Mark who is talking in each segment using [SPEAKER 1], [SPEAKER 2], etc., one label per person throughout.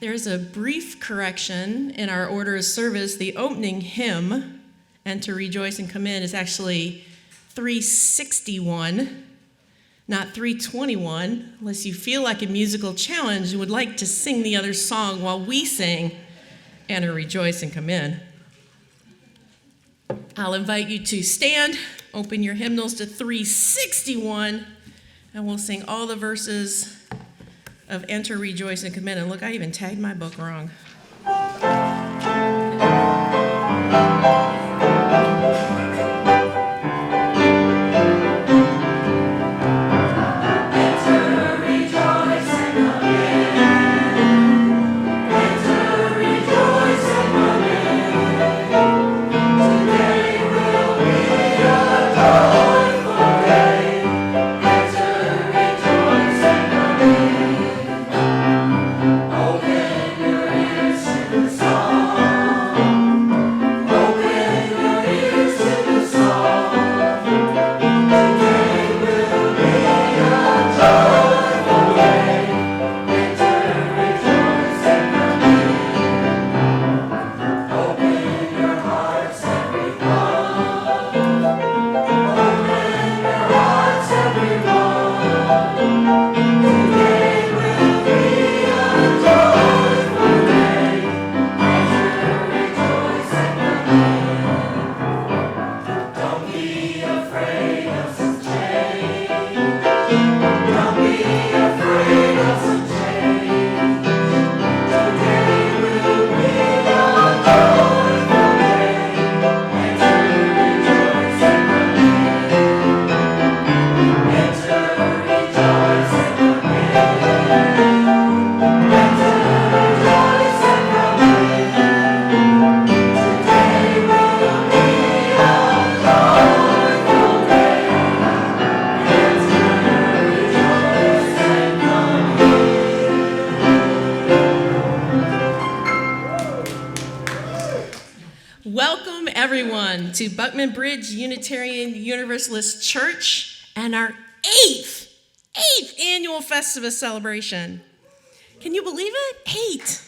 [SPEAKER 1] There's a brief correction in our order of service. The opening hymn, Enter, Rejoice, and Come In, is actually 361, not 321, unless you feel like a musical challenge and would like to sing the other song while we sing Enter, Rejoice, and Come In. I'll invite you to stand, open your hymnals to 361, and we'll sing all the verses of Enter, Rejoice, and Come In. And look, I even tagged my book wrong. To Buckman Bridge Unitarian Universalist Church and our eighth annual Festivus celebration. Can you believe it? 8.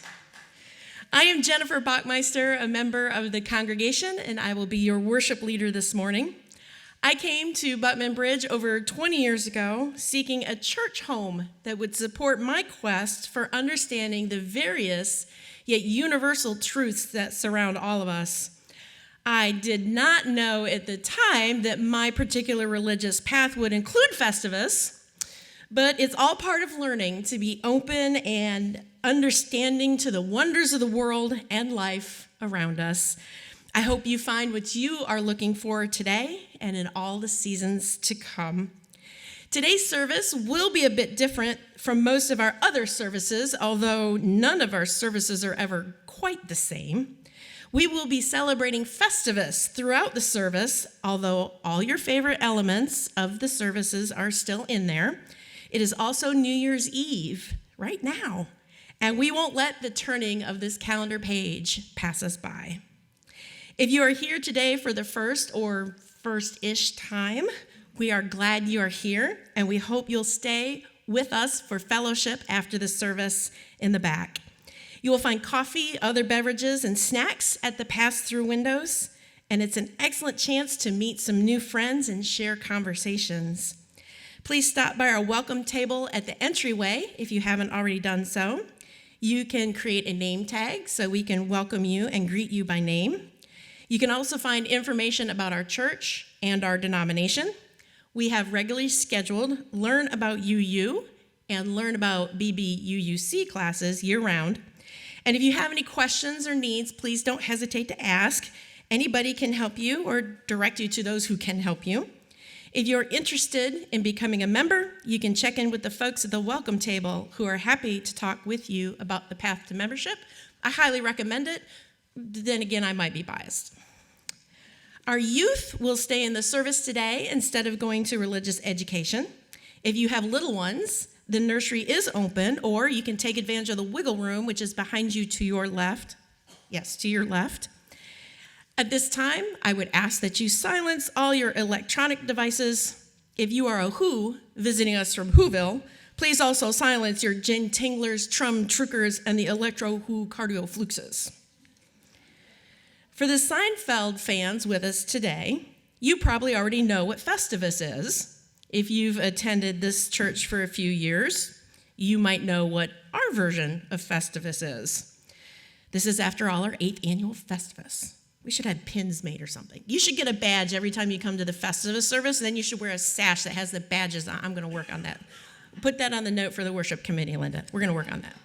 [SPEAKER 1] I am Jennifer Bacmeister, a member of the Congregation, and I will be your worship leader this morning. I came to Buckman Bridge over 20 years ago seeking a church home that would support my quest for understanding the various yet universal truths that surround all of us. I did not know at the time that my particular religious path would include Festivus, but it's all part of learning to be open and understanding to the wonders of the world and life around us. I hope you find what you are looking for today and in all the seasons to come. Today's service will be a bit different from most of our other services, although none of our services are ever quite the same. We will be celebrating Festivus throughout the service, although all your favorite elements of the services are still in there. It is also New Year's Eve right now, and we won't let the turning of this calendar page pass us by. If you are here today for the first or first-ish time, we are glad you are here, and we hope you'll stay with us for fellowship after the service in the back. You will find coffee, other beverages, and snacks at the pass-through windows, and it's an excellent chance to meet some new friends and share conversations. Please stop by our welcome table at the entryway if you haven't already done so. You can create a name tag so we can welcome you and greet you by name. You can also find information about our church and our denomination. We have regularly scheduled Learn About UU and Learn About BBUUC classes year-round. And if you have any questions or needs, please don't hesitate to ask. Anybody can help you or direct you to those who can help you. If you're interested in becoming a member, you can check in with the folks at the welcome table who are happy to talk with you about the path to membership. I highly recommend it. Then again, I might be biased. Our youth will stay in the service today instead of going to religious education. If you have little ones, the nursery is open, or you can take advantage of the wiggle room, which is behind you to your left. Yes, to your left. At this time, I would ask that you silence all your electronic devices. If you are a Who visiting us from Whoville, Please also silence your gin tinglers, trum truckers, and the electro-cardiofluxes. For the Seinfeld fans with us today, you probably already know what Festivus is. If you've attended this church for a few years, you might know what our version of Festivus is. This is, after all, our 8th annual Festivus. We should have pins made or something. You should get a badge every time you come to the Festivus service, and then you should wear a sash that has the badges on. I'm going to work on that. Put that on the note for the worship committee, Linda. We're going to work on that.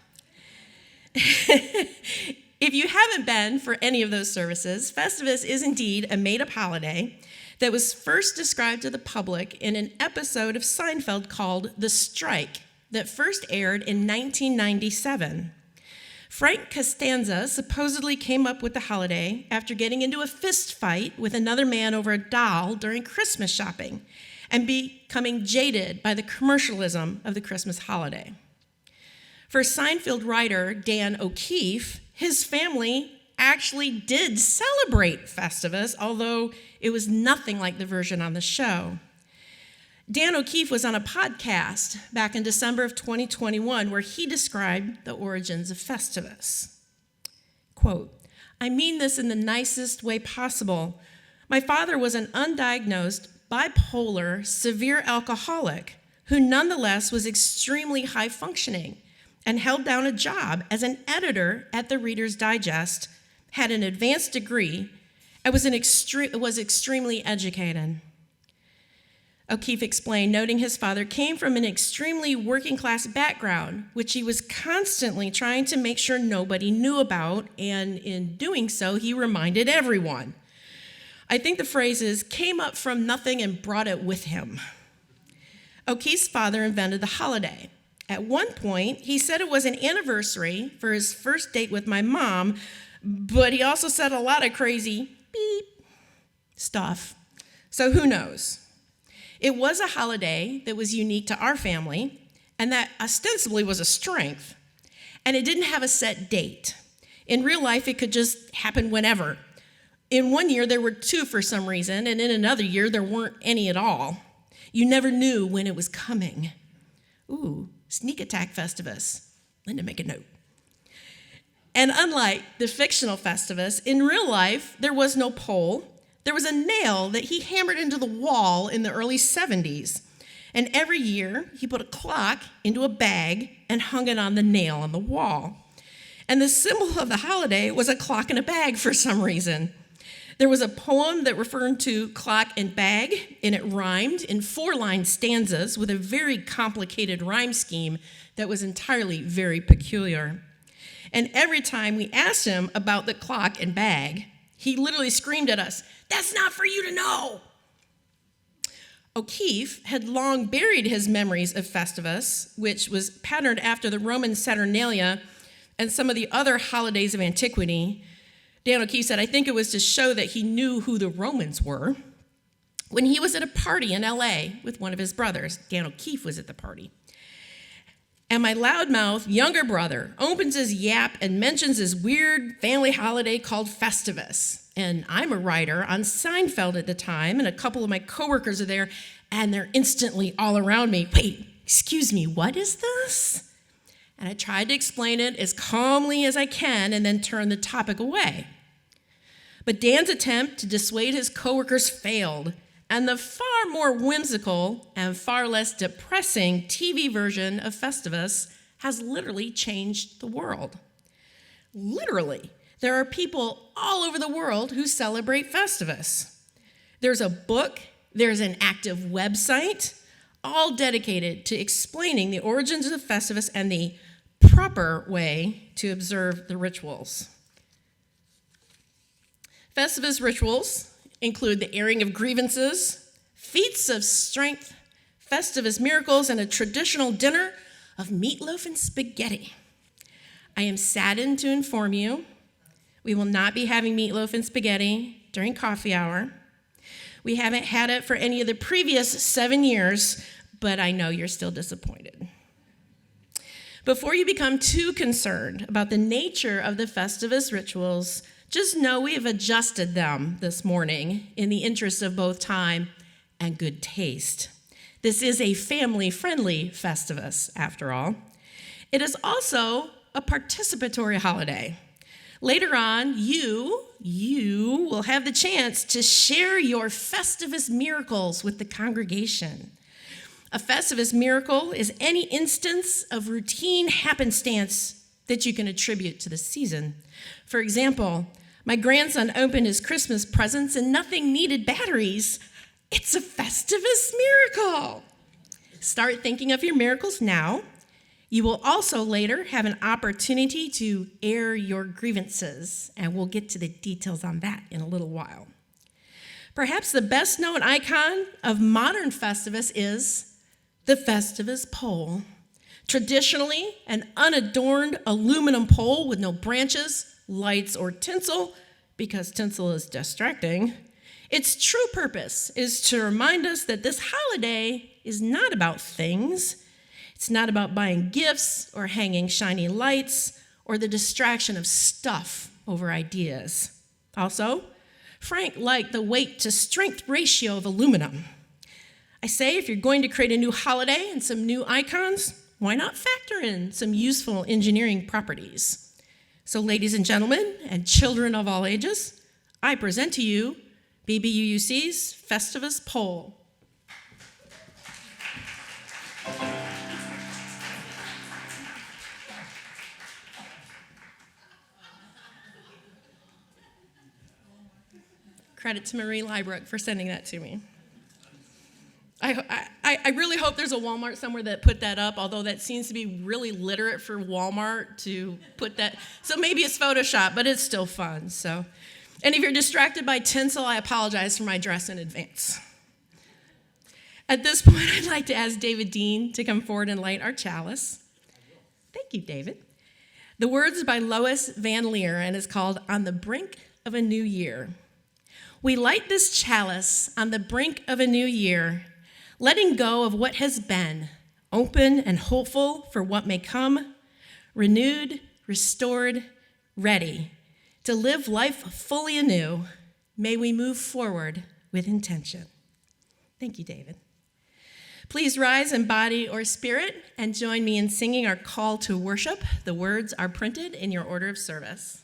[SPEAKER 1] If you haven't been for any of those services, Festivus is indeed a made-up holiday that was first described to the public in an episode of Seinfeld called The Strike that first aired in 1997. Frank Costanza supposedly came up with the holiday after getting into a fist fight with another man over a doll during Christmas shopping and becoming jaded by the commercialism of the Christmas holiday. For Seinfeld writer Dan O'Keefe, his family actually did celebrate Festivus, although it was nothing like the version on the show. Dan O'Keefe was on a podcast back in December of 2021 where he described the origins of Festivus. Quote, "I mean this in the nicest way possible. My father was an undiagnosed, bipolar, severe alcoholic who nonetheless was extremely high functioning and held down a job as an editor at the Reader's Digest, had an advanced degree, and was extremely educated." O'Keefe explained, noting his father came from an extremely working-class background, which he was constantly trying to make sure nobody knew about, and in doing so, he reminded everyone. I think the phrase is, came up from nothing and brought it with him. O'Keefe's father invented the holiday. At one point, he said it was an anniversary for his first date with my mom, but he also said a lot of crazy beep stuff. So who knows? It was a holiday that was unique to our family, and that ostensibly was a strength. And it didn't have a set date. In real life, it could just happen whenever. In one year, there were 2 for some reason, and in another year, there weren't any at all. You never knew when it was coming. Ooh, sneak attack Festivus. Linda, make a note. And unlike the fictional Festivus, in real life, there was no pole. There was a nail that he hammered into the wall in the early 70s. And every year, he put a clock into a bag and hung it on the nail on the wall. And the symbol of the holiday was a clock and a bag for some reason. There was a poem that referred to clock and bag, and it rhymed in 4-line stanzas with a very complicated rhyme scheme that was entirely very peculiar. And every time we asked him about the clock and bag, he literally screamed at us, "That's not for you to know." O'Keefe had long buried his memories of Festivus, which was patterned after the Roman Saturnalia and some of the other holidays of antiquity. Dan O'Keefe said, "I think it was to show that he knew who the Romans were." When he was at a party in LA with one of his brothers, Dan O'Keefe was at the party, and my loudmouth younger brother opens his yap and mentions this weird family holiday called Festivus. And I'm a writer on Seinfeld at the time, and a couple of my coworkers are there, and they're instantly all around me. "Wait, excuse me, what is this?" And I tried to explain it as calmly as I can and then turn the topic away. But Dan's attempt to dissuade his coworkers failed, and the far more whimsical and far less depressing TV version of Festivus has literally changed the world. Literally. There are people all over the world who celebrate Festivus. There's a book, there's an active website, all dedicated to explaining the origins of the Festivus and the proper way to observe the rituals. Festivus rituals include the airing of grievances, feats of strength, Festivus miracles, and a traditional dinner of meatloaf and spaghetti. I am saddened to inform you we will not be having meatloaf and spaghetti during coffee hour. We haven't had it for any of the previous 7 years, but I know you're still disappointed. Before you become too concerned about the nature of the Festivus rituals, just know we have adjusted them this morning in the interest of both time and good taste. This is a family-friendly Festivus, after all. It is also a participatory holiday. Later on, you will have the chance to share your Festivus miracles with the congregation. A Festivus miracle is any instance of routine happenstance that you can attribute to the season. For example, my grandson opened his Christmas presents and nothing needed batteries. It's a Festivus miracle. Start thinking of your miracles now. You will also later have an opportunity to air your grievances, and we'll get to the details on that in a little while. Perhaps the best known icon of modern Festivus is the Festivus pole. Traditionally, an unadorned aluminum pole with no branches, lights, or tinsel, because tinsel is distracting. Its true purpose is to remind us that this holiday is not about things. It's not about buying gifts or hanging shiny lights or the distraction of stuff over ideas. Also, Frank liked the weight to strength ratio of aluminum. I say if you're going to create a new holiday and some new icons, why not factor in some useful engineering properties? So ladies and gentlemen, and children of all ages, I present to you BBUUC's Festivus pole. Credit to Marie Liebrook for sending that to me. I really hope there's a Walmart somewhere that put that up, although that seems to be really literate for Walmart to put that. So maybe it's Photoshop, but it's still fun. So, and if you're distracted by tinsel, I apologize for my dress in advance. At this point, I'd like to ask David Dean to come forward and light our chalice. Thank you, David. The words by Lois Van Leer, and it's called On the Brink of a New Year. We light this chalice on the brink of a new year, letting go of what has been, open and hopeful for what may come, renewed, restored, ready to live life fully anew. May we move forward with intention. Thank you, David. Please rise in body or spirit and join me in singing our call to worship. The words are printed in your order of service.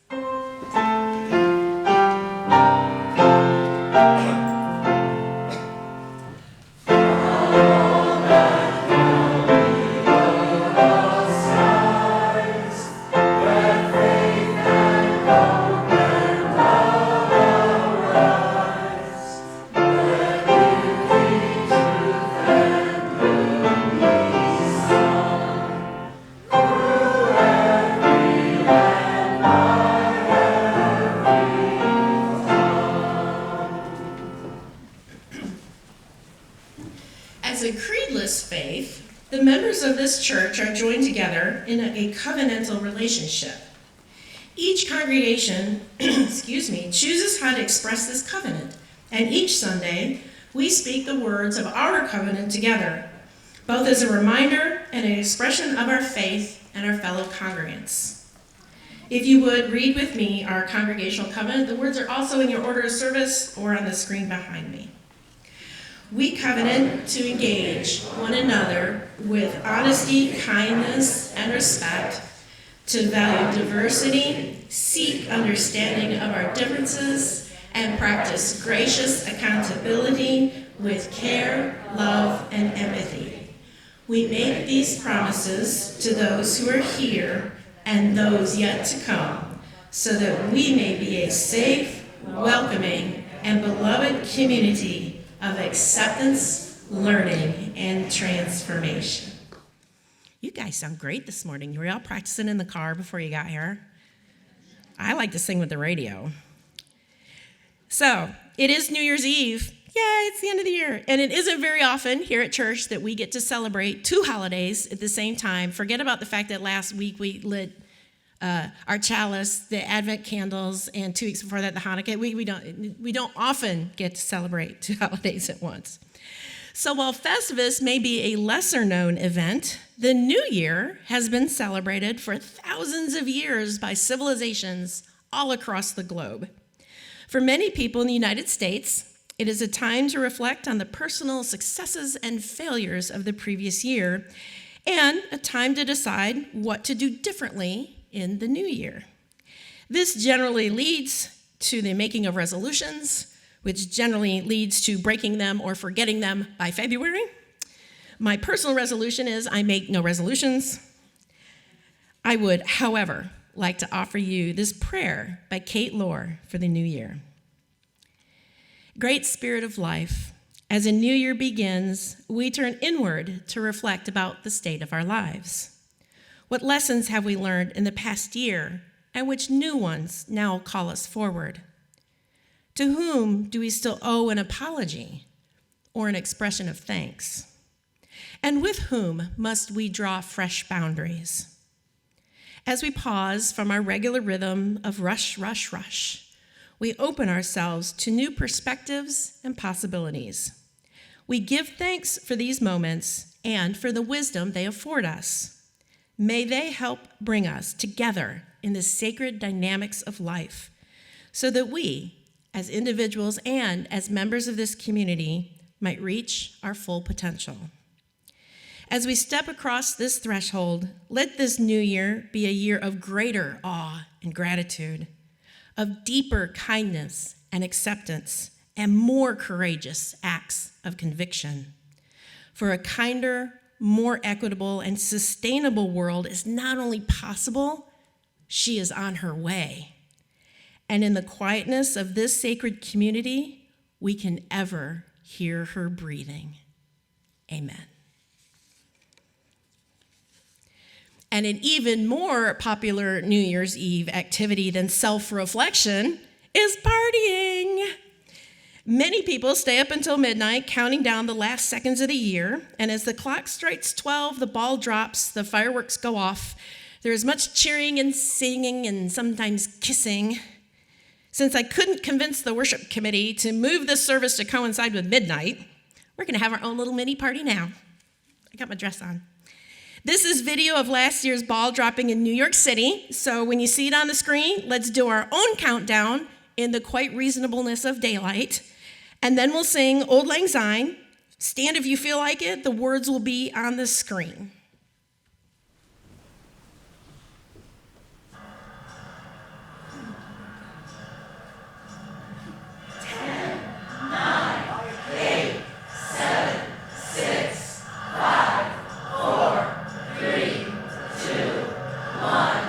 [SPEAKER 1] Of this church are joined together in a covenantal relationship. Each congregation, chooses how to express this covenant, and each Sunday we speak the words of our covenant together, both as a reminder and an expression of our faith and our fellow congregants. If you would read with me our congregational covenant, the words are also in your order of service or on the screen behind me. We covenant to engage one another with honesty, kindness, and respect, to value diversity, seek understanding of our differences, and practice gracious accountability with care, love, and empathy. We make these promises to those who are here and those yet to come, so that we may be a safe, welcoming, and beloved community of acceptance, learning, and transformation. You guys sound great this morning. You were all practicing in the car before you got here. I like to sing with the radio. So, it is New Year's Eve. Yay, it's the end of the year. And it isn't very often here at church that we get to celebrate two holidays at the same time. Forget about the fact that last week we lit our chalice, the Advent candles, and 2 weeks before that, the Hanukkah. We don't often get to celebrate two holidays at once. So while Festivus may be a lesser-known event, the New Year has been celebrated for thousands of years by civilizations all across the globe. For many people in the United States, It is a time to reflect on the personal successes and failures of the previous year, and a time to decide what to do differently in the new year. This generally leads to the making of resolutions, which generally leads to breaking them or forgetting them by February. My personal resolution is I make no resolutions. I would, however, like to offer you this prayer by Kate Lohr for the new year. Great Spirit of life, as a new year begins, we turn inward to reflect about the state of our lives. What lessons have we learned in the past year, and which new ones now call us forward? To whom do we still owe an apology or an expression of thanks? And with whom must we draw fresh boundaries? As we pause from our regular rhythm of rush, rush, rush, we open ourselves to new perspectives and possibilities. We give thanks for these moments and for the wisdom they afford us. May they help bring us together in the sacred dynamics of life so that we, as individuals and as members of this community, might reach our full potential. As we step across this threshold, let this new year be a year of greater awe and gratitude, of deeper kindness and acceptance, and more courageous acts of conviction. For a kinder, more equitable, and sustainable world is not only possible, she is on her way. And in the quietness of this sacred community, we can ever hear her breathing. Amen. And an even more popular New Year's Eve activity than self-reflection is partying. Many people stay up until midnight counting down the last seconds of the year, and as the clock strikes 12, the ball drops, the fireworks go off. There is much cheering and singing and sometimes kissing. Since I couldn't convince the worship committee to move this service to coincide with midnight, we're going to have our own little mini party now. I got my dress on. This is video of last year's ball dropping in New York City. So when you see it on the screen, let's do our own countdown in the quite reasonableness of daylight. And then we'll sing Auld Lang Syne. Stand if you feel like it. The words will be on the screen. 10, 9, 8, 7, 6, 5, 4, 3, 2, 1.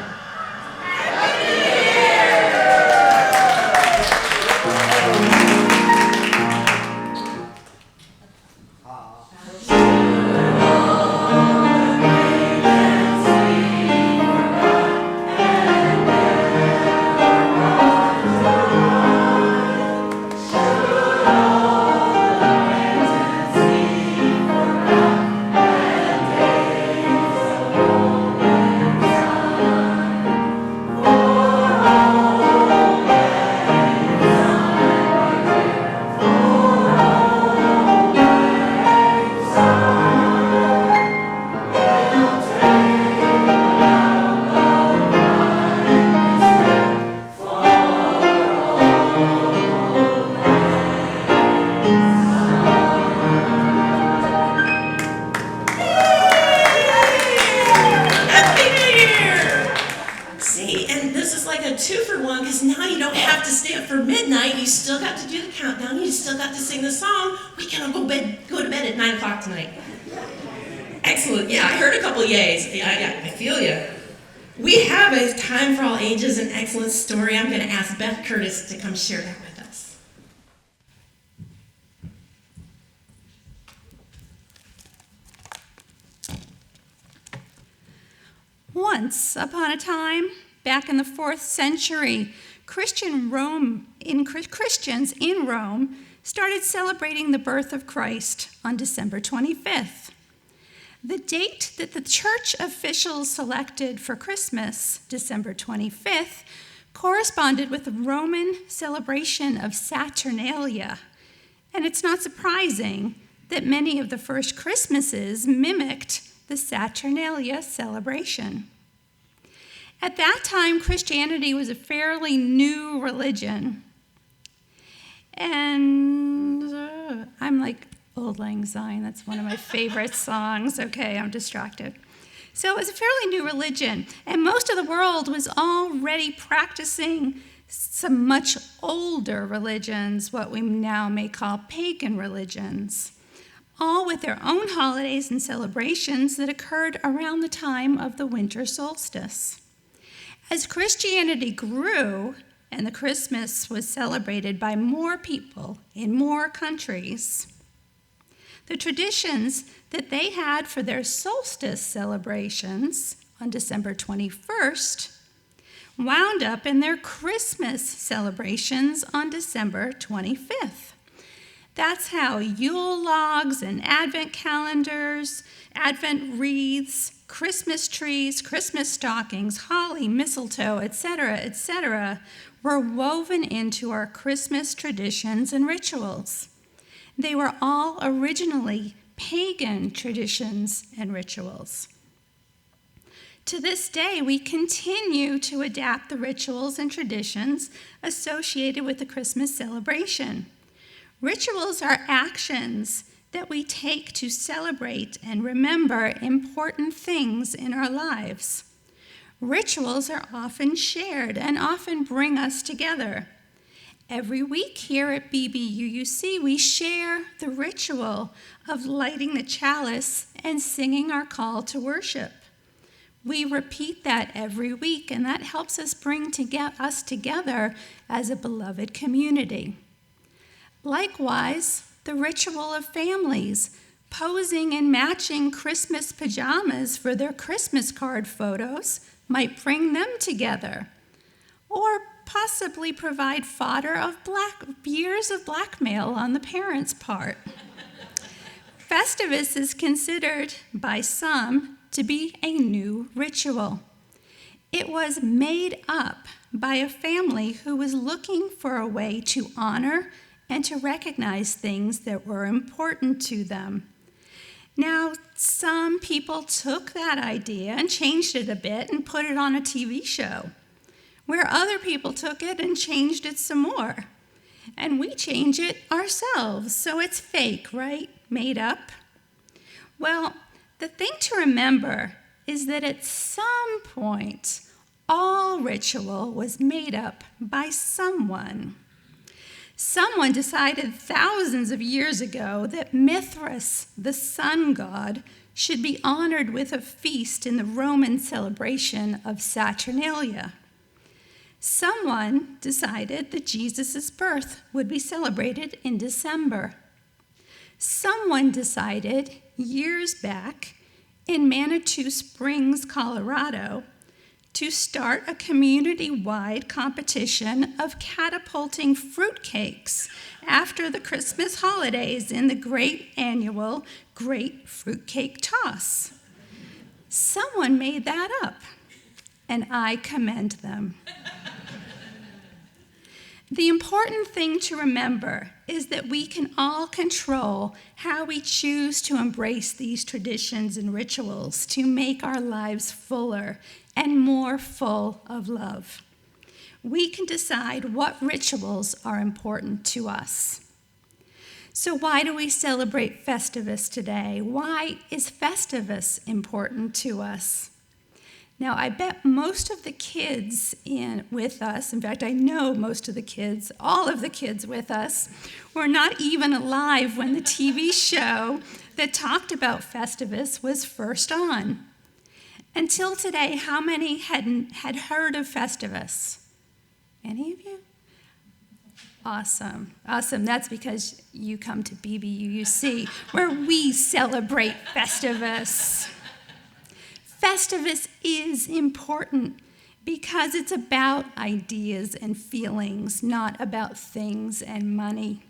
[SPEAKER 1] Tonight. Excellent. Yeah, I heard a couple yays. Yeah, I feel you. We have a Time for All Ages and Excellence story. I'm going to ask Beth Curtis to come share that with us.
[SPEAKER 2] Once upon a time, back in the 4th century, Christians in Rome started celebrating the birth of Christ on December 25th. The date that the church officials selected for Christmas, December 25th, corresponded with the Roman celebration of Saturnalia. And it's not surprising that many of the first Christmases mimicked the Saturnalia celebration. At that time, Christianity was a fairly new religion. And Auld Lang Syne. That's one of my favorite songs. Okay, I'm distracted. So it was a fairly new religion, and most of the world was already practicing some much older religions, what we now may call pagan religions, all with their own holidays and celebrations that occurred around the time of the winter solstice. As Christianity grew and the Christmas was celebrated by more people in more countries, the traditions that they had for their solstice celebrations on December 21st wound up in their Christmas celebrations on December 25th. That's how Yule logs and Advent calendars, Advent wreaths, Christmas trees, Christmas stockings, holly, mistletoe, etc., were woven into our Christmas traditions and rituals. They were all originally pagan traditions and rituals. To this day, we continue to adapt the rituals and traditions associated with the Christmas celebration. Rituals are actions that we take to celebrate and remember important things in our lives. Rituals are often shared and often bring us together. Every week here at BBUUC, we share the ritual of lighting the chalice and singing our call to worship. We repeat that every week, and that helps us bring us together as a beloved community. Likewise, the ritual of families posing in matching Christmas pajamas for their Christmas card photos might bring them together, or possibly provide fodder of years of blackmail on the parents' part. Festivus is considered by some to be a new ritual. It was made up by a family who was looking for a way to honor and to recognize things that were important to them. Now, some people took that idea and changed it a bit and put it on a TV show, where other people took it and changed it some more. And we change it ourselves, so it's fake, right? Made up. Well, the thing to remember is that at some point, all ritual was made up by someone. Someone decided thousands of years ago that Mithras, the sun god, should be honored with a feast in the Roman celebration of Saturnalia. Someone decided that Jesus' birth would be celebrated in December. Someone decided years back in Manitou Springs, Colorado, to start a community-wide competition of catapulting fruitcakes after the Christmas holidays in the great annual Great Fruitcake Toss. Someone made that up, and I commend them. The important thing to remember is that we can all control how we choose to embrace these traditions and rituals to make our lives fuller and more full of love. We can decide what rituals are important to us. So why do we celebrate Festivus today? Why is Festivus important to us? Now, I bet most of the kids with us, in fact, I know most of the kids, all of the kids with us, were not even alive when the TV show that talked about Festivus was first on. Until today, how many had heard of Festivus? Any of you? Awesome. Awesome. That's because you come to BBUUC, where we celebrate Festivus. Festivus is important because it's about ideas and feelings, not about things and money.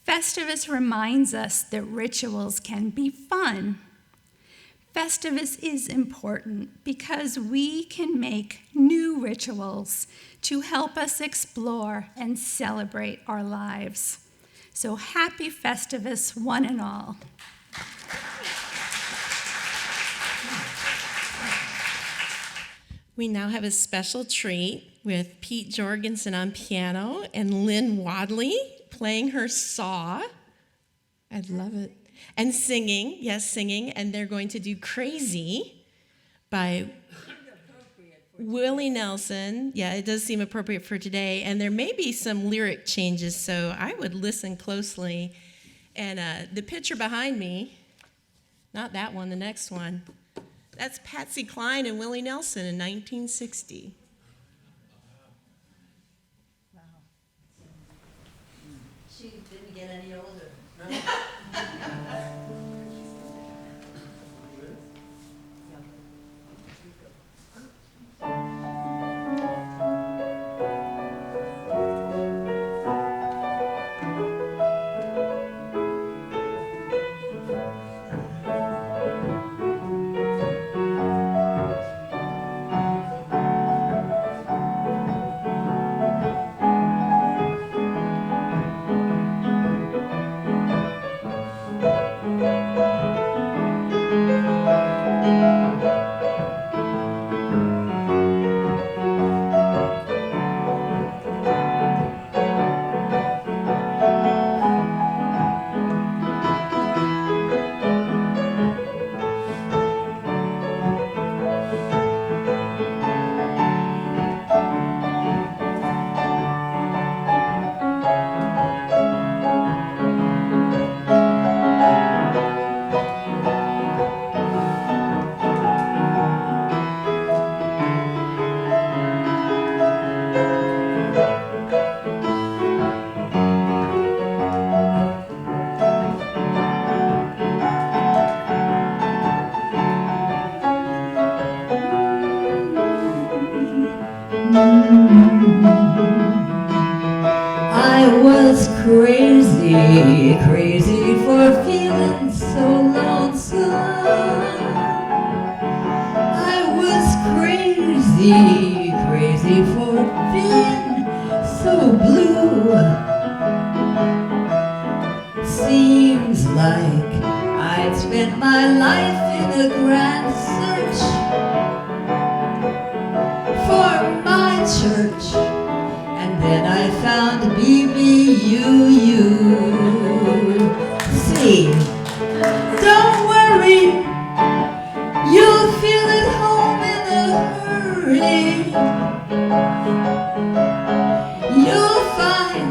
[SPEAKER 2] Festivus reminds us that rituals can be fun. Festivus is important because we can make new rituals to help us explore and celebrate our lives. So happy Festivus, one and all.
[SPEAKER 1] We now have a special treat with Pete Jorgensen on piano and Lynn Wadley playing her saw. I love it. And singing, yes, singing. And they're going to do Crazy by Willie Nelson. Yeah, it does seem appropriate for today. And there may be some lyric changes, so I would listen closely. And the picture behind me, not that one, the next one, that's Patsy Cline and Willie Nelson in 1960.
[SPEAKER 3] Wow. She didn't get any older. I was crazy, crazy for feeling so lonesome. I was crazy, crazy for being so blue. Seems like I'd spent my life in a grand search for my church. And then I found BBUUC. Don't worry, you'll feel at home in a hurry. You'll find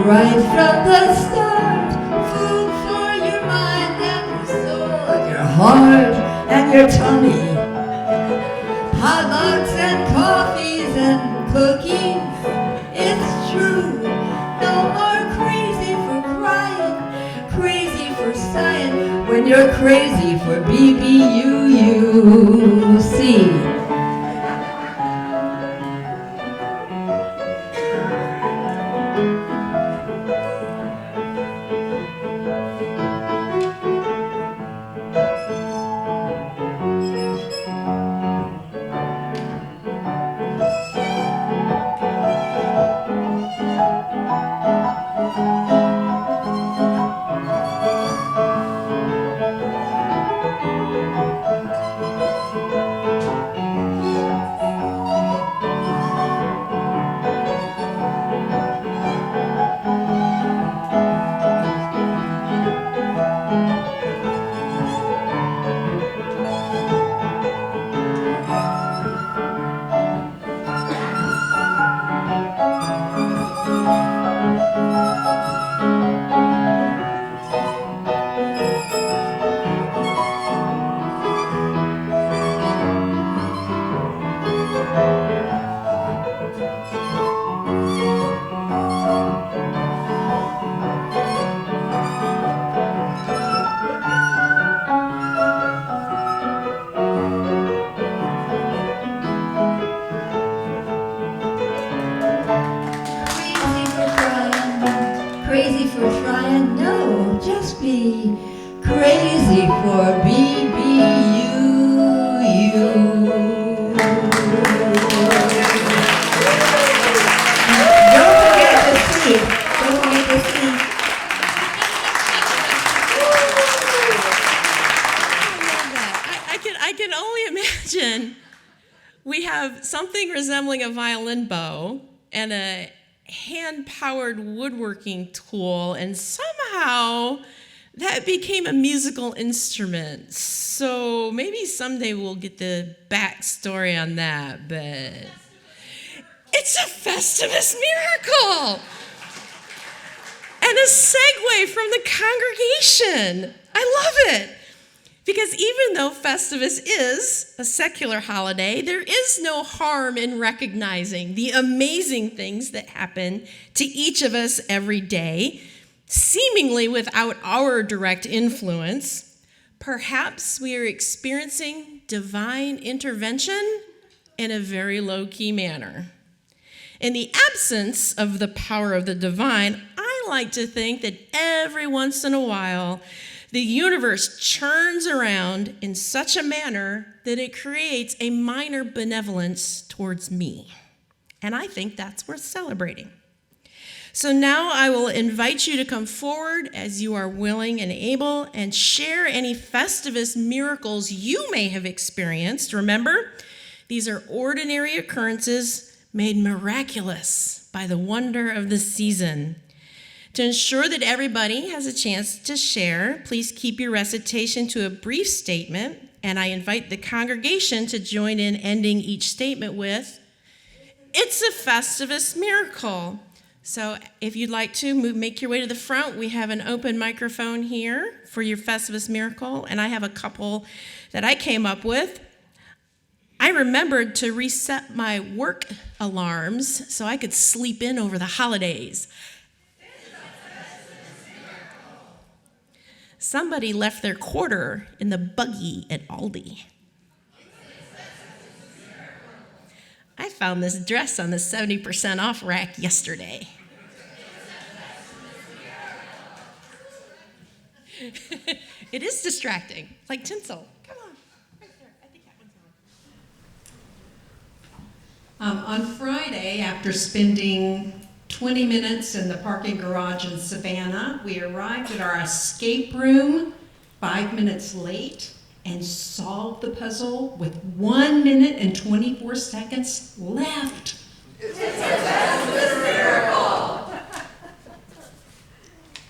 [SPEAKER 3] right from the start food for your mind and your soul, your heart and your tummy. Hot dogs and coffees and cookies. It's true, no more crazy for crying, crazy for sighing, when you're crazy for BBUUC. Crazy for trying, no, just be crazy for BBUU. Don't forget to sing. Don't forget to sing.
[SPEAKER 1] I can only imagine we have something resembling a violin bow and a hand-powered woodworking tool, and somehow somehow that became a musical instrument. So maybe someday we'll get the backstory on that, but it's a Festivus miracle. And a segue from the congregation. I love it. Because even though Festivus is a secular holiday, there is no harm in recognizing the amazing things that happen to each of us every day, seemingly without our direct influence. Perhaps we are experiencing divine intervention in a very low-key manner. In the absence of the power of the divine, I like to think that every once in a while, the universe churns around in such a manner that it creates a minor benevolence towards me. And I think that's worth celebrating. So now I will invite you to come forward as you are willing and able and share any Festivus miracles you may have experienced. Remember, these are ordinary occurrences made miraculous by the wonder of the season. To ensure that everybody has a chance to share, please keep your recitation to a brief statement, and I invite the congregation to join in ending each statement with, "It's a Festivus miracle." So if you'd like to make your way to the front, we have an open microphone here for your Festivus miracle, and I have a couple that I came up with. I remembered to reset my work alarms so I could sleep in over the holidays. Somebody left their quarter in the buggy at Aldi. I found this dress on the 70% off rack yesterday. It is distracting, like tinsel. Come on, right there. I think that one's on.
[SPEAKER 4] On Friday, after spending 20 minutes in the parking garage in Savannah, we arrived at our escape room 5 minutes late and solved the puzzle with 1 minute and 24 seconds left.
[SPEAKER 3] It's a Festivus miracle.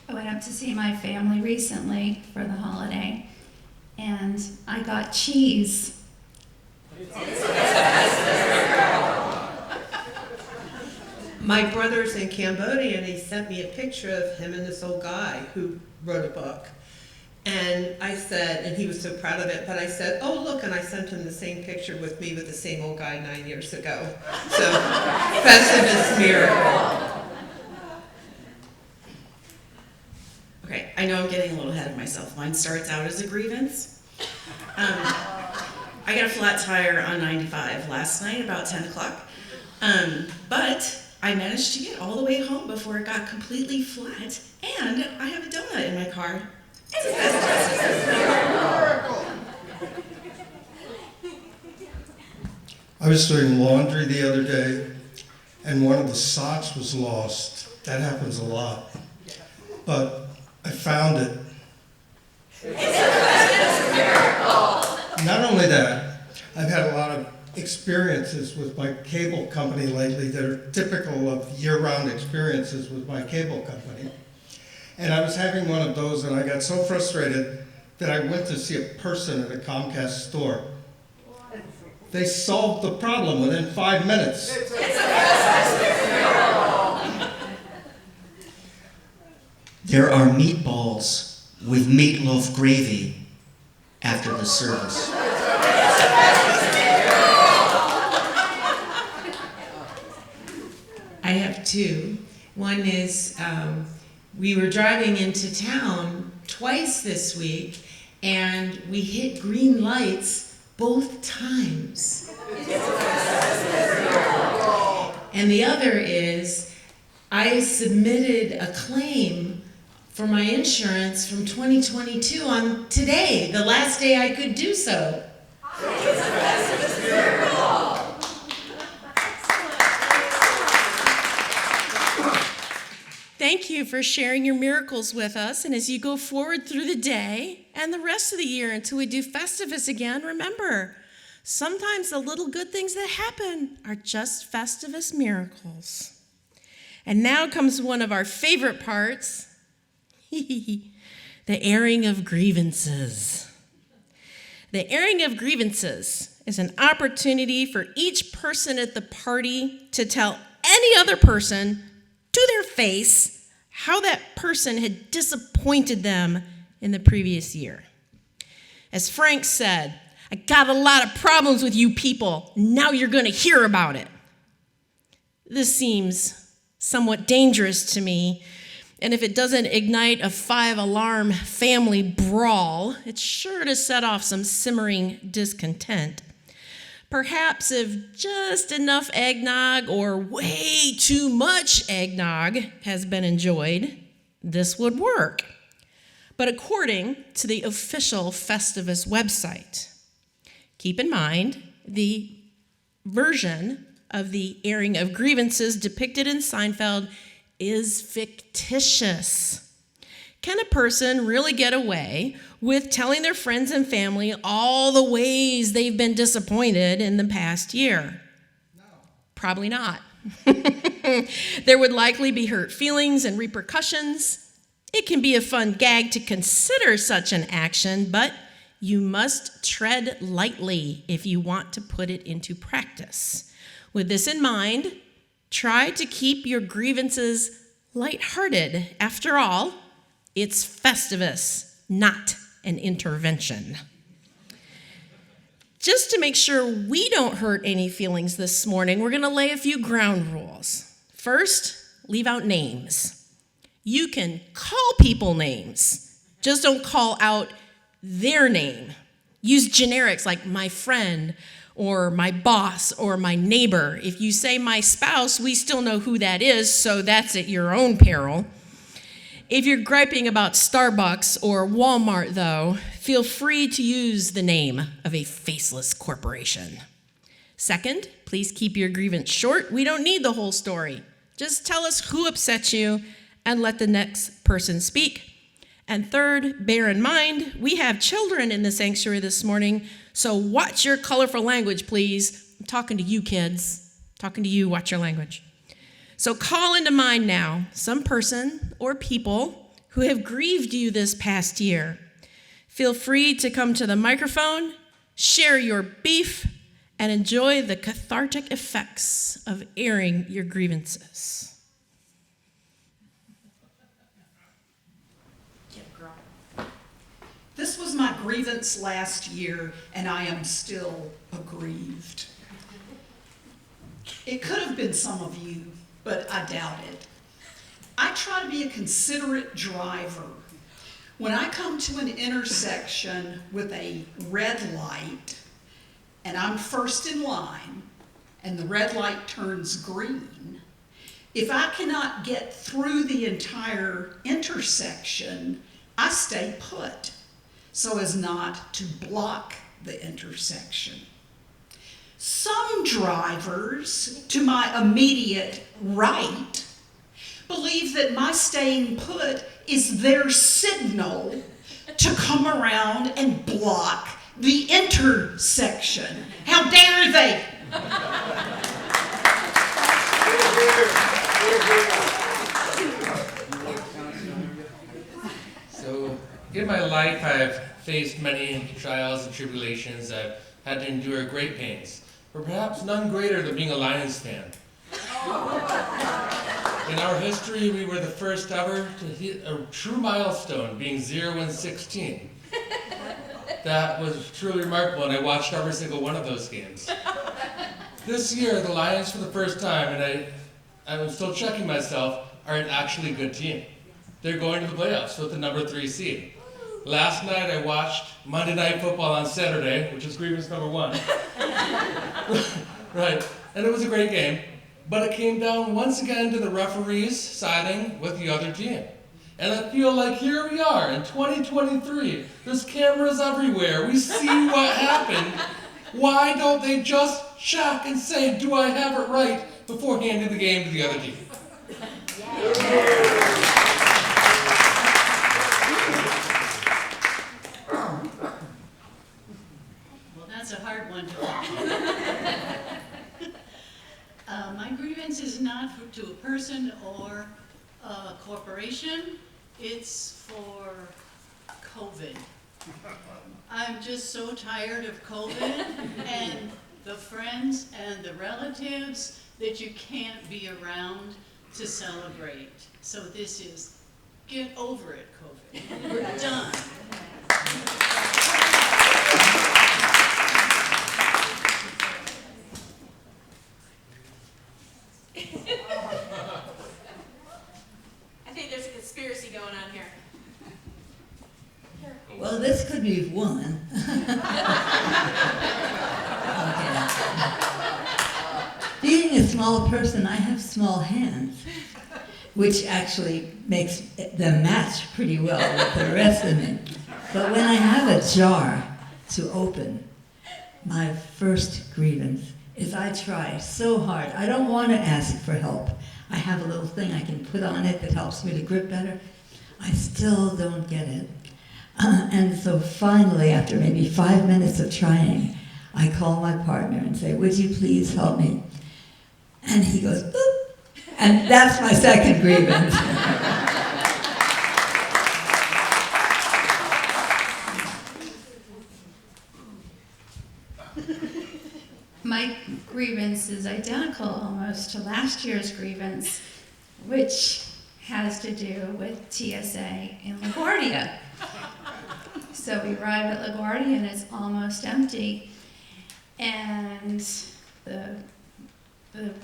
[SPEAKER 2] I went up to see my family recently for the holiday, and I got cheese.
[SPEAKER 5] My brother's in Cambodia, and he sent me a picture of him and this old guy who wrote a book. And I said, and he was so proud of it, but I said, "Oh, look," and I sent him the same picture with me with the same old guy 9 years ago. So, Festivus miracle.
[SPEAKER 6] Okay, I know I'm getting a little ahead of myself. Mine starts out as a grievance. I got a flat tire on 95 last night about 10 o'clock. But I managed to get all the way home before it got completely flat, and I have a donut in my car. It's a Festivus miracle.
[SPEAKER 7] I was doing laundry the other day, and one of the socks was lost. That happens a lot. But I found it.
[SPEAKER 3] It's a Festivus miracle.
[SPEAKER 7] Not only that, I've had a lot of experiences with my cable company lately that are typical of year-round experiences with my cable company. And I was having one of those, and I got so frustrated that I went to see a person at a Comcast store. They solved the problem within 5 minutes.
[SPEAKER 3] It's a Festivus miracle.
[SPEAKER 8] There are meatballs with meatloaf gravy after the service.
[SPEAKER 4] I have two. One is we were driving into town twice this week, and we hit green lights both times. And the other is I submitted a claim for my insurance from 2022 on today, the last day I could do so.
[SPEAKER 3] It's a Festivus miracle.
[SPEAKER 1] Thank you for sharing your miracles with us. And as you go forward through the day and the rest of the year until we do Festivus again, remember, sometimes the little good things that happen are just Festivus miracles. And now comes one of our favorite parts. The airing of grievances. The airing of grievances is an opportunity for each person at the party to tell any other person to their face how that person had disappointed them in the previous year. As Frank said, I got a lot of problems with you people. Now you're going to hear about it. This seems somewhat dangerous to me, and if it doesn't ignite a 5-alarm family brawl, it's sure to set off some simmering discontent. Perhaps if just enough eggnog or way too much eggnog has been enjoyed, this would work. But according to the official Festivus website, keep in mind the version of the airing of grievances depicted in Seinfeld is fictitious. Can a person really get away with telling their friends and family all the ways they've been disappointed in the past year? No. Probably not. There would likely be hurt feelings and repercussions. It can be a fun gag to consider such an action, but you must tread lightly if you want to put it into practice. With this in mind, try to keep your grievances lighthearted. After all, it's Festivus, not an intervention. Just to make sure we don't hurt any feelings this morning, we're going to lay a few ground rules. First, leave out names. You can call people names, just don't call out their name. Use generics like my friend or my boss or my neighbor. If you say my spouse, we still know who that is, so that's at your own peril. If you're griping about Starbucks or Walmart, though, feel free to use the name of a faceless corporation. Second, please keep your grievance short. We don't need the whole story. Just tell us who upset you and let the next person speak. And third, bear in mind, we have children in the sanctuary this morning, so watch your colorful language, please. I'm talking to you, kids. Talking to you, watch your language. So call into mind now some person or people who have grieved you this past year. Feel free to come to the microphone, share your beef, and enjoy the cathartic effects of airing your grievances.
[SPEAKER 9] This was my grievance last year, and I am still aggrieved. It could have been some of you, but I doubt it. I try to be a considerate driver. When I come to an intersection with a red light, and I'm first in line, and the red light turns green, if I cannot get through the entire intersection, I stay put, so as not to block the intersection. Some drivers to my immediate right believe that my staying put is their signal to come around and block the intersection. How dare they?
[SPEAKER 10] So, in my life, I've faced many trials and tribulations. I've had to endure great pains, but perhaps none greater than being a Lions fan. In our history, we were the first ever to hit a true milestone, being 0-16. That was truly remarkable, and I watched every single one of those games. This year, the Lions, for the first time, and I'm still checking myself, are an actually good team. They're going to the playoffs with the number 3 seed. Last night, I watched Monday Night Football on Saturday, which is grievance number 1. Right, and it was a great game, but it came down once again to the referees siding with the other team. And I feel like here we are in 2023. There's cameras everywhere. We see what happened. Why don't they just check and say, do I have it right, before handing the game to the other team?
[SPEAKER 11] Well, that's a hard one to my grievance is not to a person or a corporation. It's for COVID. I'm just so tired of COVID and the friends and the relatives that you can't be around to celebrate. So this is, get over it, COVID. We're done.
[SPEAKER 1] I think there's a conspiracy going on here.
[SPEAKER 3] Well, this could be one. Okay. Being a small person, I have small hands, which actually makes them match pretty well with the rest of me. But when I have a jar to open, my first grievance is I try so hard. I don't want to ask for help. I have a little thing I can put on it that helps me to grip better. I still don't get it. And so finally, after maybe 5 minutes of trying, I call my partner and say, would you please help me? And he goes, boop. And that's my second grievance.
[SPEAKER 2] My grievance is identical almost to last year's grievance, which has to do with TSA in LaGuardia. So we arrive at LaGuardia and it's almost empty, and the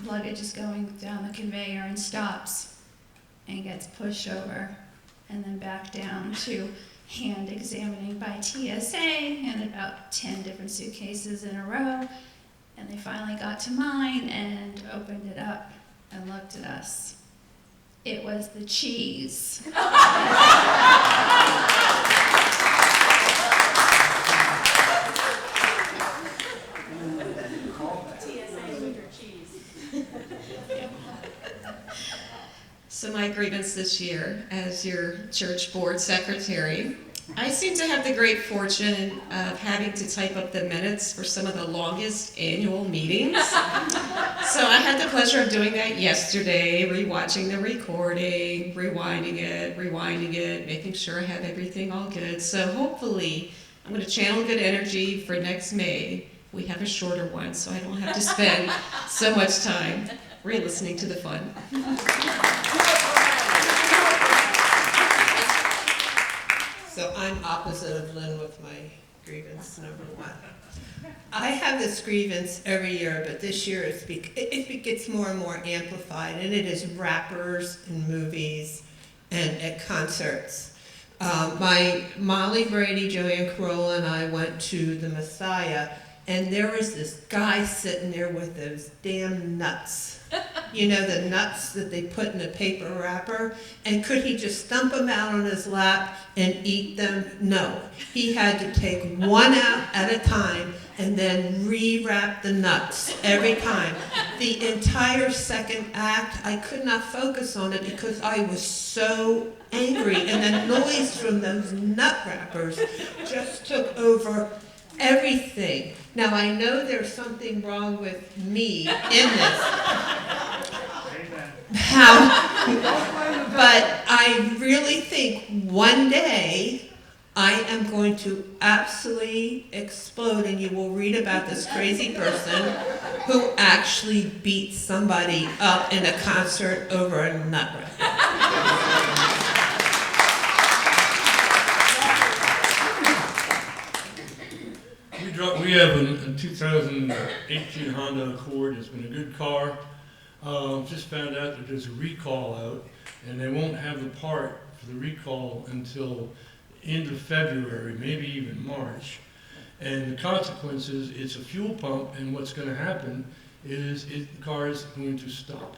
[SPEAKER 2] luggage is going down the conveyor and stops and gets pushed over and then back down to hand examining by TSA and about 10 different suitcases in a row. And they finally got to mine and opened it up and looked at us. It was the cheese.
[SPEAKER 4] So my grievance this year as your church board secretary, I seem to have the great fortune of having to type up the minutes for some of the longest annual meetings. So I had the pleasure of doing that yesterday, rewatching the recording, rewinding it, making sure I have everything all good. So hopefully I'm going to channel good energy for next May. We have a shorter one, so I don't have to spend so much time re-listening to the fun.
[SPEAKER 5] So I'm opposite of Lynn with my grievance number one. I have this grievance every year, but this year it gets more and more amplified, and it is rappers and movies and at concerts. My Molly Brady, Joanne Corolla, and I went to the Messiah, and there was this guy sitting there with those damn nuts. You know, the nuts that they put in a paper wrapper? And could he just stump them out on his lap and eat them? No. He had to take one out at a time and then re-wrap the nuts every time. The entire second act, I could not focus on it because I was so angry. And the noise from those nut wrappers just took over everything. Now, I know there's something wrong with me in this. But I really think one day I am going to absolutely explode, and you will read about this crazy person who actually beat somebody up in a concert over a nut wrapper.
[SPEAKER 12] We have a 2018 Honda Accord. It's been a good car. Just found out that there's a recall out, and they won't have the part for the recall until end of February, maybe even March. And the consequence is it's a fuel pump, and what's going to happen is the car is going to stop.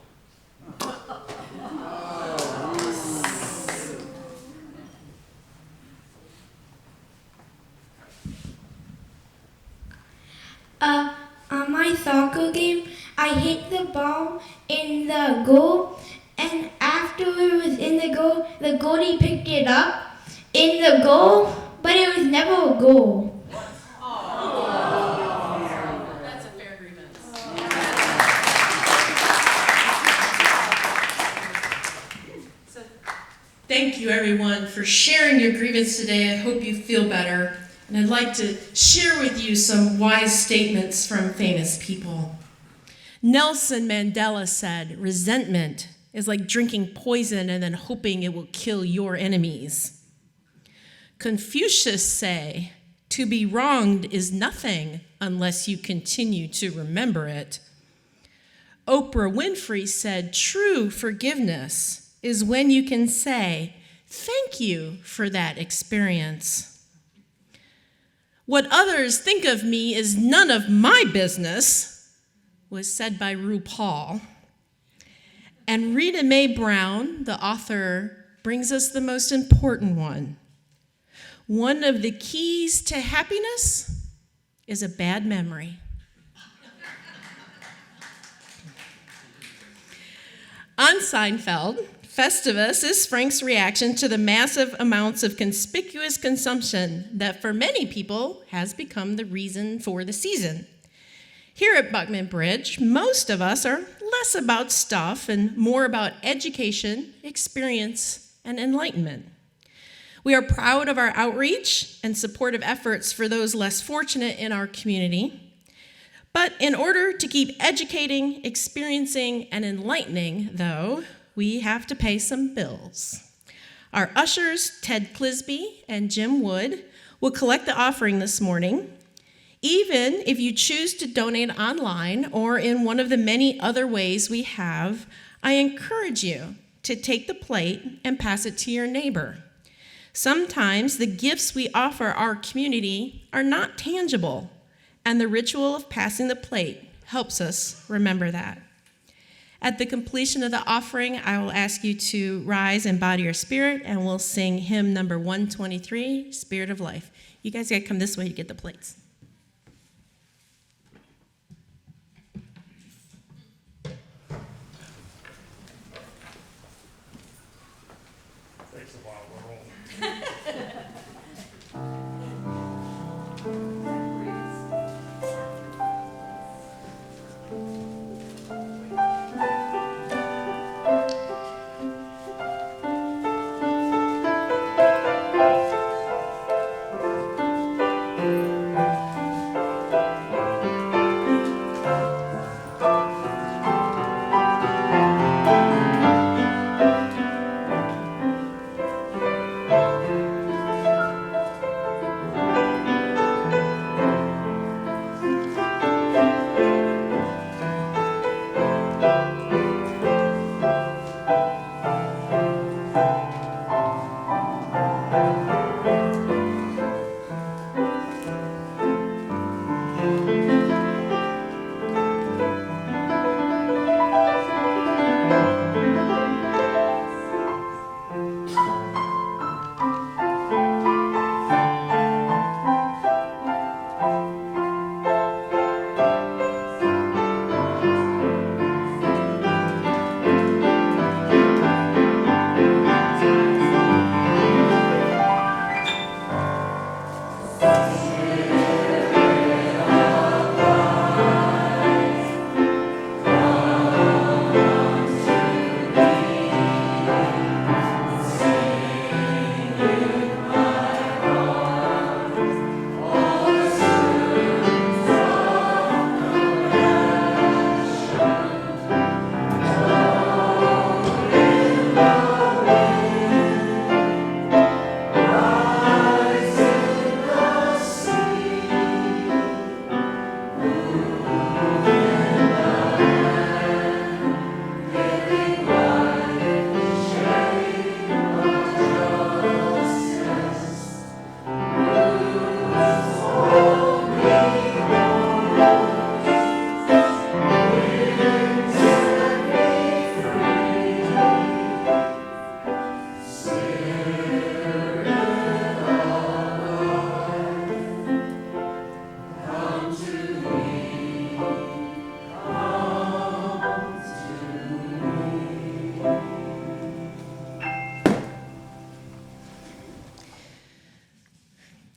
[SPEAKER 13] On my soccer game, I hit the ball in the goal, and after it was in the goal, the goalie picked it up in the goal, but it was never a goal.
[SPEAKER 1] That's a fair grievance. So, Thank you, everyone, for sharing your grievance today. I hope you feel better. And I'd like to share with you some wise statements from famous people. Nelson Mandela said, "Resentment is like drinking poison and then hoping it will kill your enemies." Confucius say, "To be wronged is nothing unless you continue to remember it." Oprah Winfrey said, "True forgiveness is when you can say, 'Thank you for that experience.'" "What others think of me is none of my business," was said by RuPaul. And Rita Mae Brown, the author, brings us the most important one. One of the keys to happiness is a bad memory. On Seinfeld, Festivus is Frank's reaction to the massive amounts of conspicuous consumption that for many people has become the reason for the season. Here at Buckman Bridge, most of us are less about stuff and more about education, experience, and enlightenment. We are proud of our outreach and supportive efforts for those less fortunate in our community. But in order to keep educating, experiencing, and enlightening, though, we have to pay some bills. Our ushers, Ted Clisby and Jim Wood, will collect the offering this morning. Even if you choose to donate online or in one of the many other ways we have, I encourage you to take the plate and pass it to your neighbor. Sometimes the gifts we offer our community are not tangible, and the ritual of passing the plate helps us remember that. At the completion of the offering, I will ask you to rise and bow to your spirit, and we'll sing hymn number 123, Spirit of Life. You guys gotta come this way to get the plates.
[SPEAKER 10] Takes a while to roll.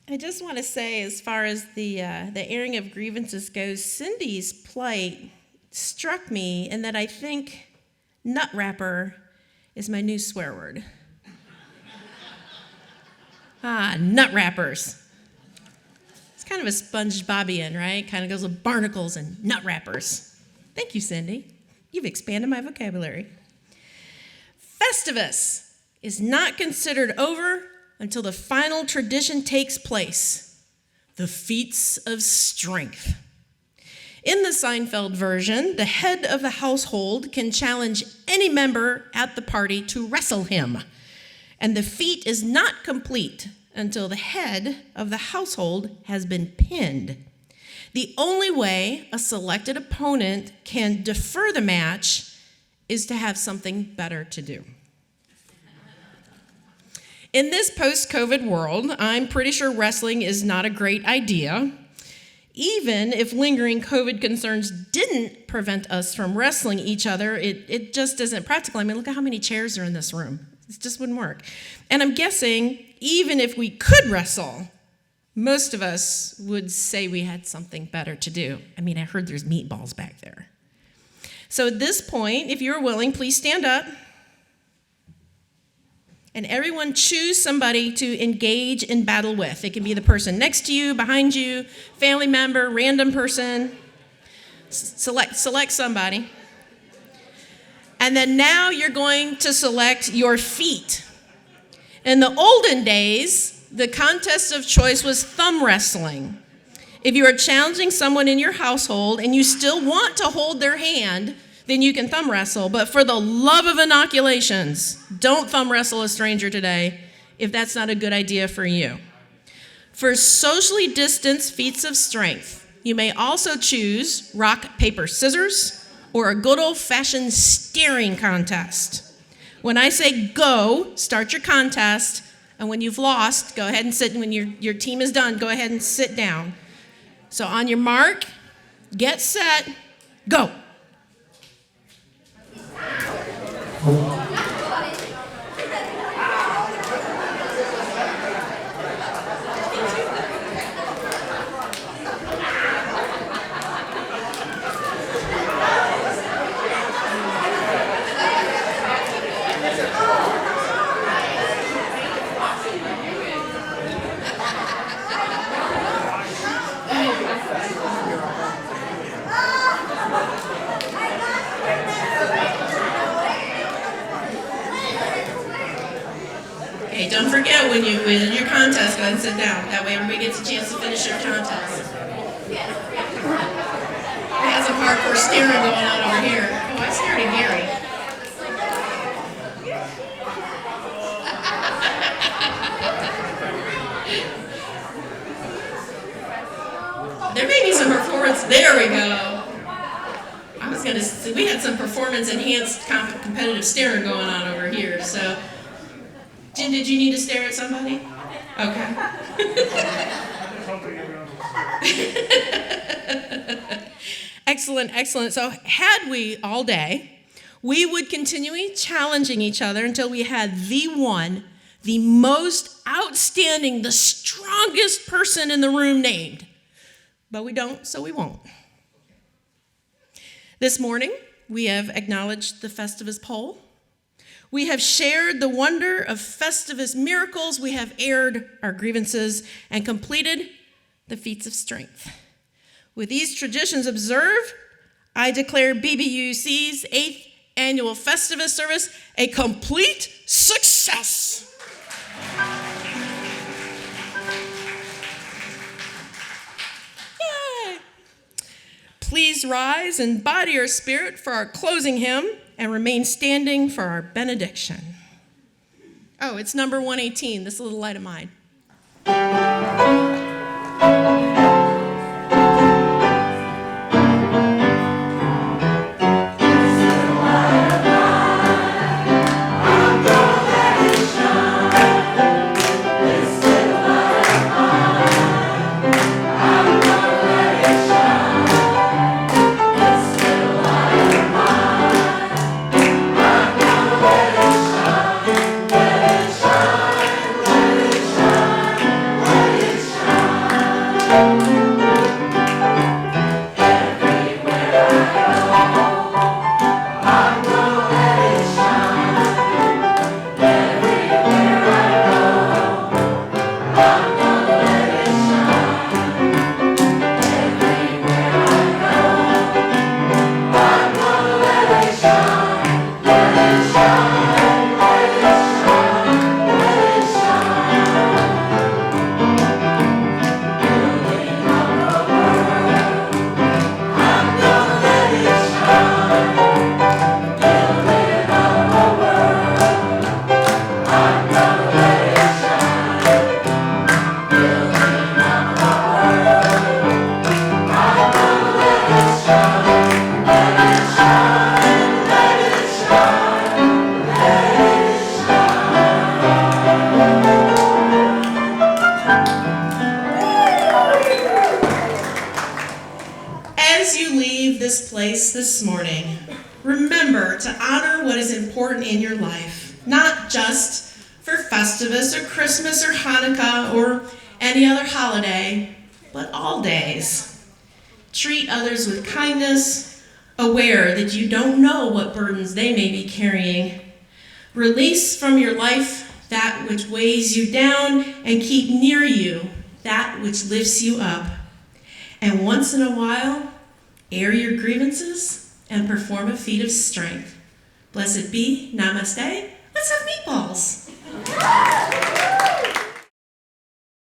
[SPEAKER 1] I just want to say, as far as the airing of grievances goes, Cindy's plight struck me in that I think nut wrapper is my new swear word. Nut wrappers. It's kind of a SpongeBobian, right? Kind of goes with barnacles and nut wrappers. Thank you, Cindy. You've expanded my vocabulary. Festivus is not considered over until the final tradition takes place, the Feats of Strength. In the Seinfeld version, the head of the household can challenge any member at the party to wrestle him, and the feat is not complete until the head of the household has been pinned. The only way a selected opponent can defer the match is to have something better to do. In this post-COVID world, I'm pretty sure wrestling is not a great idea. Even if lingering COVID concerns didn't prevent us from wrestling each other, it just isn't practical. I mean, look at how many chairs are in this room. It just wouldn't work. And I'm guessing even if we could wrestle, most of us would say we had something better to do. I mean, I heard there's meatballs back there. So at this point, if you're willing, please stand up. And everyone choose somebody to engage in battle with. It can be the person next to you, behind you, family member, random person. Select somebody. And then now you're going to select your feet. In the olden days, the contest of choice was thumb wrestling. If you are challenging someone in your household and you still want to hold their hand, then you can thumb wrestle. But for the love of inoculations, don't thumb wrestle a stranger today if that's not a good idea for you. For socially distanced feats of strength, you may also choose rock, paper, scissors, or a good old-fashioned staring contest. When I say go, start your contest, and when you've lost, go ahead and sit. When your team is done, go ahead and sit down. So on your mark, get set, go. Okay, don't forget when you win your contest, go ahead and sit down. That way everybody gets a chance to finish their contest. We have some hardcore staring going on over here. Oh, I stared at Gary. There may be some performance. There we go. I was going to say, we had some performance-enhanced competitive staring going on over here. So, Jen, did you need to stare at somebody? Okay. Excellent, excellent. So, had we all day, we would continue challenging each other until we had the one, the most outstanding, the strongest person in the room named. But we don't, so we won't. This morning, we have acknowledged the Festivus poll. We have shared the wonder of Festivus miracles. We have aired our grievances and completed the feats of strength. With these traditions observed, I declare BBUUC's 8th annual Festivus service a complete success. Please rise and body your spirit for our closing hymn and remain standing for our benediction. Oh, it's number 118, this little light of mine. advice this morning. Remember to honor what is important in your life, not just for Festivus or Christmas or Hanukkah or any other holiday, but all days. Treat others with kindness, aware that you don't know what burdens they may be carrying. Release from your life that which weighs you down and keep near you that which lifts you up. And once in a while, air your grievances and perform a feat of strength. Blessed be, namaste, let's have meatballs.